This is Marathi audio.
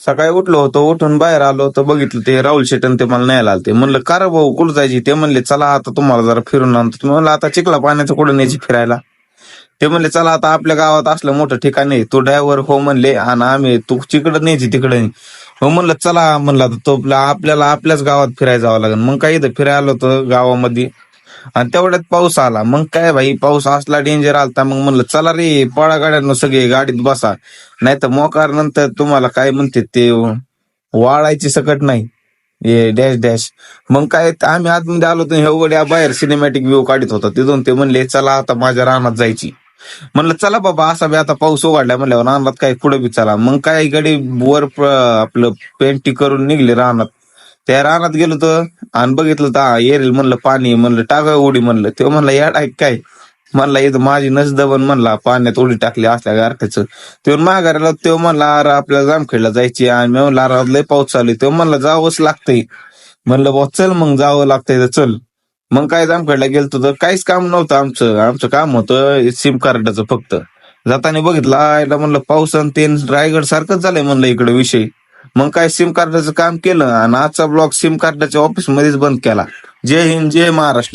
सकाळी उठलो होतो, उठून बाहेर आलो होतो, बघितलं ते राहुल शेटन ते मला न्यायला आलते. म्हणलं का रे भाऊ कुठं जायची? ते म्हणले चला आता तुम्हाला जरा फिरून आणतो. म्हणलं आता चिखला पाण्याचं कुठं न्यायची फिरायला? ते म्हणले चला आता आपल्या गावात असलं मोठं ठिकाण आहे, तो ड्रायव्हर हो म्हणले, आणि आम्ही तू तिकडं न्यायची तिकडे हो म्हणलं. चला म्हणलं आता तो आपल्याला आपल्याच गावात फिरायला जावं लागेल. मग काय इथं फिरायला आलो होतं गावामध्ये, आणि तेवढ्यात पाऊस आला. मग काय भाई पाऊस असला डेंजर आलता. मग म्हणलं चला रे पळा गाड्यांना सगळे गाडीत बसा, नाही तर मोकार नंतर तुम्हाला काय म्हणते ते वाळायची सकट नाही हे डॅश डॅश. मग काय आम्ही आतमध्ये आलो तर हे गड्या बाहेर सिनेमॅटिक व्ह्यू काढत होता. तिथून ते म्हणले चला आता माझ्या रानात जायची. म्हणलं चला बाबा असा बी आता पाऊस उघडलाय म्हणल्यावर रानात काय पुढे बी चला. मग काय गडी वर आपलं पेंटी करून निघले रानात. त्या रानात गेलो तर आणि बघितलं तर येईल म्हणलं पाणी, म्हणलं टाका उडी म्हणलं. ते म्हणलं या टाक काय म्हणला, इथं माझी नसदबन म्हणला पाण्यात उडी टाकली असल्या गारठ्याचं. ते माघाराला तो म्हणला अरे आपल्याला जामखेडला जायची, आणि मी म्हणलं अरे लय पाऊस चालू. तो म्हणला जावंच लागतंय. म्हणलं बा चल मग जावं लागतंय तर चल. मग काय जामखेडला गेलतो तर काहीच काम नव्हतं आमचं काम होतं सिम कार्डाचं फक्त. जाताना बघितलं आयला म्हणलं पाऊस आणि ते रायगड सारखंच झालंय म्हणलं इकडे विषय. मग काय सिम कार्डाचं काम केलं आणि आजचा ब्लॉग सिम कार्डाच्या ऑफिस मध्येच बंद केला. जय हिंद, जय महाराष्ट्र.